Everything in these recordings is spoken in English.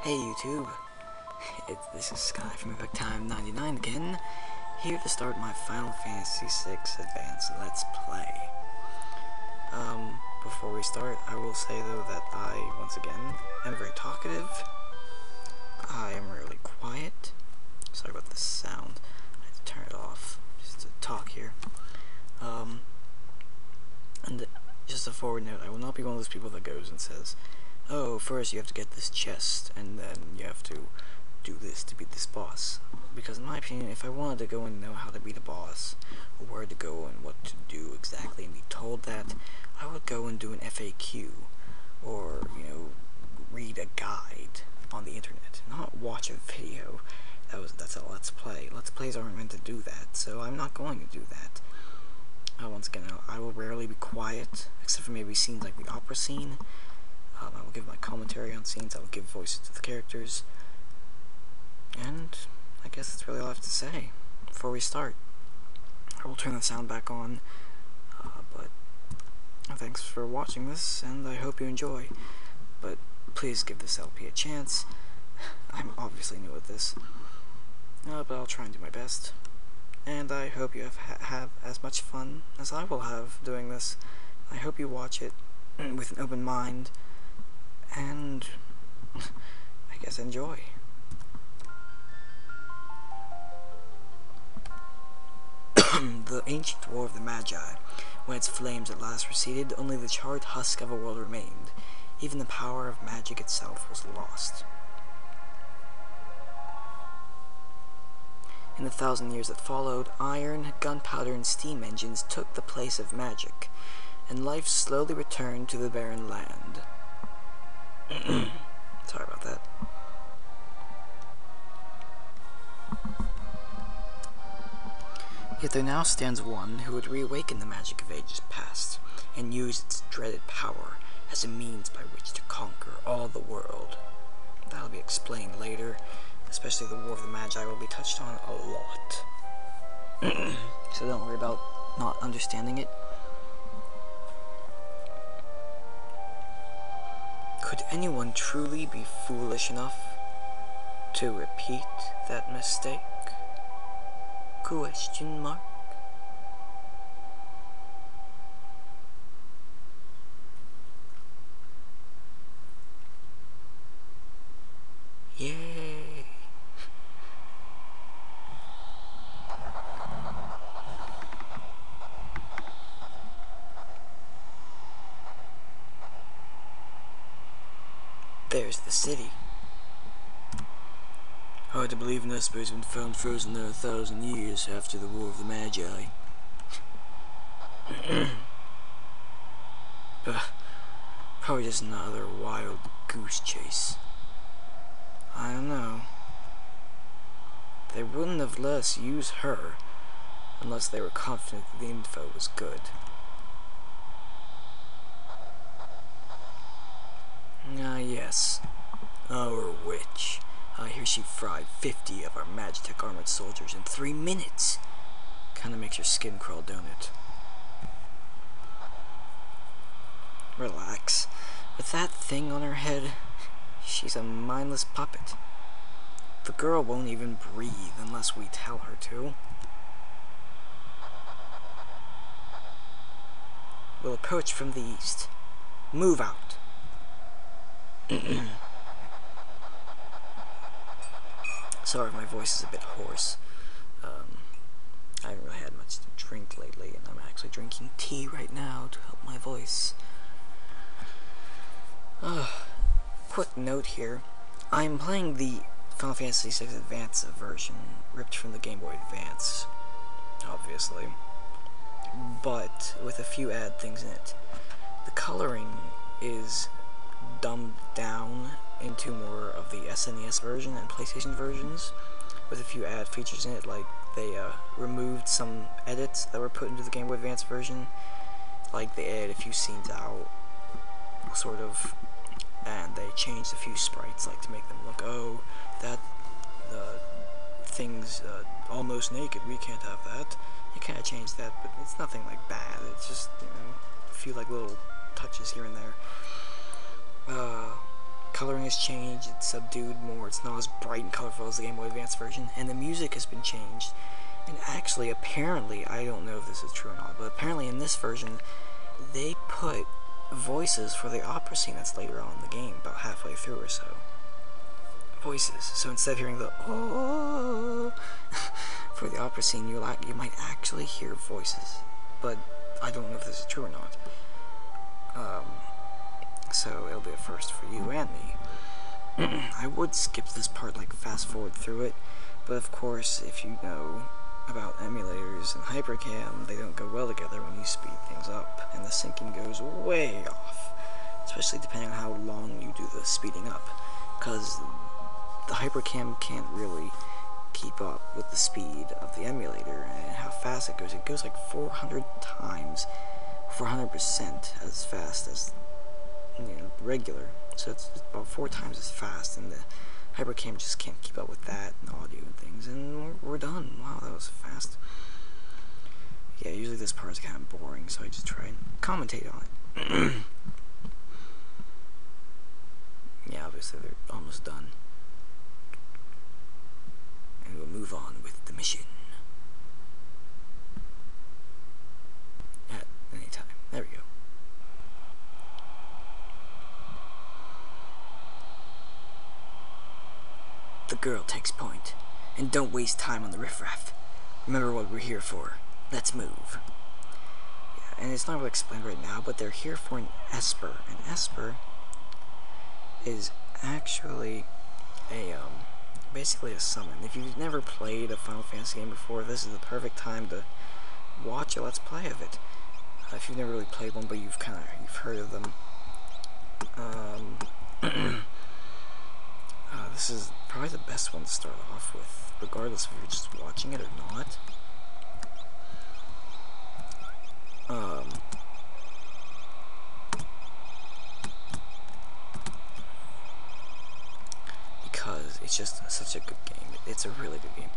Hey YouTube, this is Sky from Pt.1 again, here to start my Final Fantasy VI Advanced Let's Play. Before we start, I will say though that I, once again, am very talkative. I am really quiet. Sorry about the sound. I have to turn it off just to talk here. And just a forward note, I will not be one of those people that goes and says, oh, first you have to get this chest, and then you have to do this to beat this boss. Because in my opinion, if I wanted to go and know how to beat a boss, or where to go and what to do exactly and be told that, I would go and do an FAQ, or, read a guide on the internet, not watch a video. That's a Let's Play. Let's Plays aren't meant to do that, so I'm not going to do that. Once again, I will rarely be quiet, except for maybe scenes like the opera scene. I will give my commentary on scenes, I will give voices to the characters, and I guess that's really all I have to say before we start. I will turn the sound back on, but thanks for watching this, and I hope you enjoy, but please give this LP a chance. I'm obviously new at this, but I'll try and do my best, and I hope you have as much fun as I will have doing this. I hope you watch it with an open mind, and I guess enjoy. The ancient war of the Magi. When its flames at last receded, only the charred husk of a world remained. Even the power of magic itself was lost. In the 1,000 years that followed, iron, gunpowder, and steam engines took the place of magic, and life slowly returned to the barren land. Sorry about that. Yet there now stands one who would reawaken the magic of ages past, and use its dreaded power as a means by which to conquer all the world. That'll be explained later, especially the War of the Magi will be touched on a lot. So don't worry about not understanding it. Could anyone truly be foolish enough to repeat that mistake? Question mark? Yay! There's the city. Hard to believe Nesper has been found frozen there 1,000 years after the War of the Magi. Probably just another wild goose chase. I don't know. They wouldn't have let us use her unless they were confident that the info was good. Ah, yes. Our witch. I hear she fried 50 of our Magitech armored soldiers in 3 minutes. Kinda makes your skin crawl, don't it? Relax. With that thing on her head, she's a mindless puppet. The girl won't even breathe unless we tell her to. We'll approach from the east. Move out. Sorry if my voice is a bit hoarse. I haven't really had much to drink lately, and I'm actually drinking tea right now to help my voice. Quick note here. I'm playing the Final Fantasy VI Advance version, ripped from the Game Boy Advance, obviously, but with a few add things in it. The coloring is dumbed down into more of the SNES version and PlayStation versions, with a few add features in it, like they removed some edits that were put into the Game Boy Advance version, like they added a few scenes out, sort of, and they changed a few sprites, like to make them look, oh, that thing's almost naked, we can't have that. You kind of change that, but it's nothing like bad, it's just, a few like little touches here and there. coloring has changed, it's subdued more, it's not as bright and colorful as the Game Boy Advance version, and the music has been changed. And actually, apparently, I don't know if this is true or not, but apparently in this version, they put voices for the opera scene that's later on in the game, about halfway through or so. Voices. So instead of hearing the oh for the opera scene, you might actually hear voices. But I don't know if this is true or not. So it'll be a first for you and me. I would skip this part, like fast forward through it, but of course, if you know about emulators and hypercam, they don't go well together when you speed things up, and the syncing goes way off, especially depending on how long you do the speeding up, because the hypercam can't really keep up with the speed of the emulator and how fast it goes. It goes like 400 times, 400% as fast as regular, so it's about 4 times as fast, and the hypercam just can't keep up with that and audio and things, and we're done. Wow, that was fast. Yeah, usually this part is kind of boring, so I just try and commentate on it. Yeah, obviously they're almost done, and we'll move on with the mission at any time. There we go. The girl takes point, and don't waste time on the riffraff. Remember what we're here for. Let's move. Yeah, and it's not really explained right now, but they're here for an Esper. An Esper is actually a basically a summon. If you've never played a Final Fantasy game before, this is the perfect time to watch a Let's Play of it. If you've never really played one, but you've heard of them. This is probably the best one to start off with, regardless if you're just watching it or not. Because it's just such a good game. It's a really good game.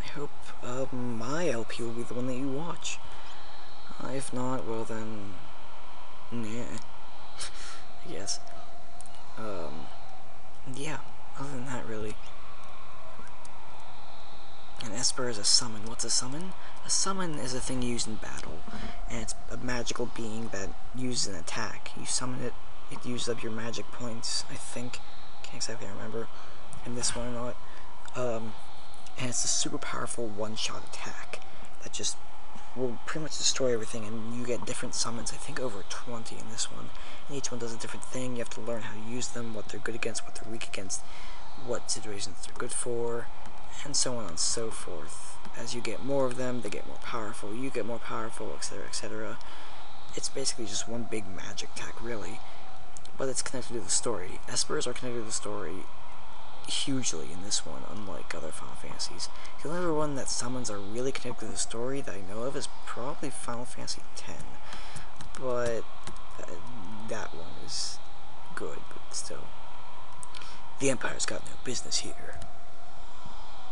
I hope my LP will be the one that you watch. If not, well then, nah. I guess. Yeah. Other than that, really. An Esper is a summon. What's a summon? A summon is a thing used in battle, and it's a magical being that uses an attack. You summon it, it uses up your magic points, I think. Can't exactly remember in this one or not. And it's a super powerful one-shot attack that just will pretty much destroy everything, and you get different summons, I think over 20 in this one, and each one does a different thing. You have to learn how to use them, what they're good against, what they're weak against, what situations they're good for, and so on and so forth. As you get more of them, they get more powerful, you get more powerful, etc., etc. It's basically just one big magic attack, really, but it's connected to the story. Espers are connected to the story hugely in this one, unlike other Final Fantasies. The only other one that summons are really connected to the story that I know of is probably Final Fantasy X, but that one is good, but still. The Empire's got no business here.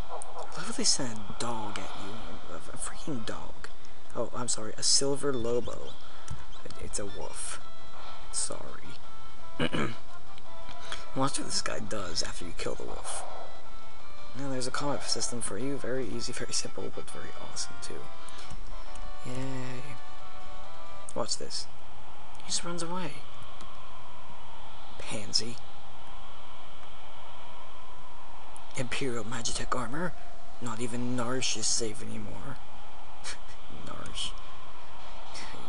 I love how they send a dog at you, a freaking dog. Oh, I'm sorry, a silver lobo. It's a wolf. Sorry. Watch what this guy does after you kill the wolf. Now there's a combat system for you. Very easy, very simple, but very awesome too. Yay. Watch this. He just runs away. Pansy. Imperial Magitech armor. Not even Narsh is safe anymore. Narsh.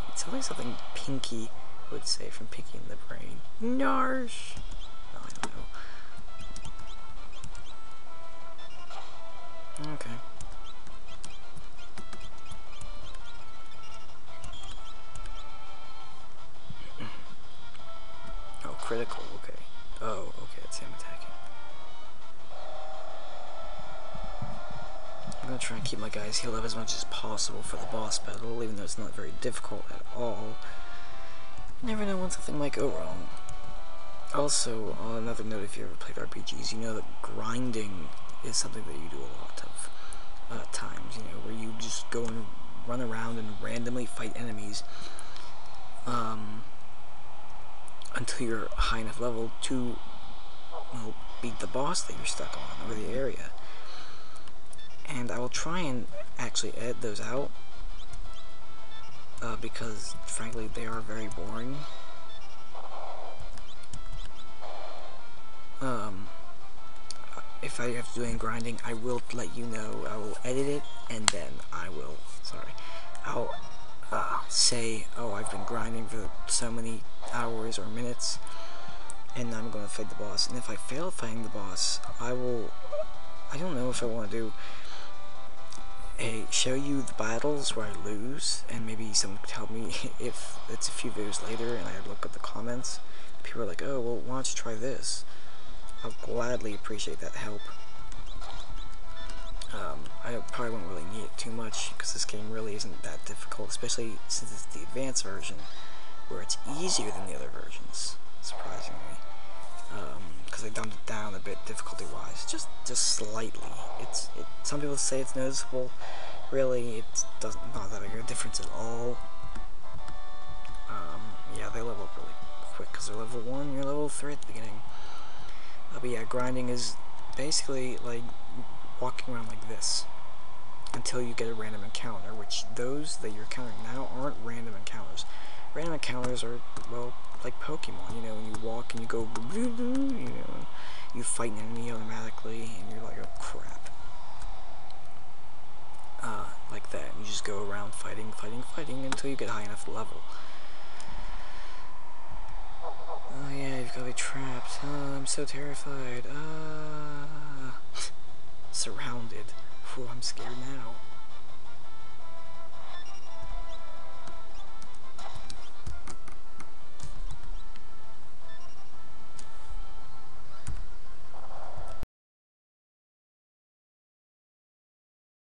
It sounds like something Pinky would say from Pinky in the Brain. Narsh. I don't know. Okay. Oh, critical, okay. Oh, okay, that's him attacking. I'm gonna try and keep my guys healed up as much as possible for the boss battle, even though it's not very difficult at all. You never know when something might go wrong. Also, on another note, if you ever played RPGs, you know that grinding is something that you do a lot of times, you know, where you just go and run around and randomly fight enemies until you're high enough level to well, beat the boss that you're stuck on, or the area. And I will try and actually edit those out, because frankly they are very boring. If I have to do any grinding, I will let you know. I will edit it, and then I'll say, oh, I've been grinding for so many hours or minutes, and I'm going to fight the boss. And if I fail fighting the boss, I don't know if I want to do show you the battles where I lose, and maybe someone could tell me if it's a few videos later and I look at the comments. People are like, oh, well, why don't you try this? I'll gladly appreciate that help. I probably won't really need it too much, because this game really isn't that difficult, especially since it's the advanced version, where it's easier than the other versions, surprisingly. Because they dumbed it down a bit difficulty-wise, just slightly. Some people say it's noticeable. Really, it's not that big of a difference at all. Yeah, they level up really quick because they're level 1, you're level 3 at the beginning. But yeah, grinding is basically like walking around like this until you get a random encounter, which those that you're encountering now aren't random encounters. Random encounters are, well, like Pokemon, you know, when you walk and you go, you know, you fight an enemy automatically, and you're like, oh crap. Like that, you just go around fighting until you get high enough level. Oh yeah, you've got to be trapped. I'm so terrified. Surrounded. Whew, I'm scared now.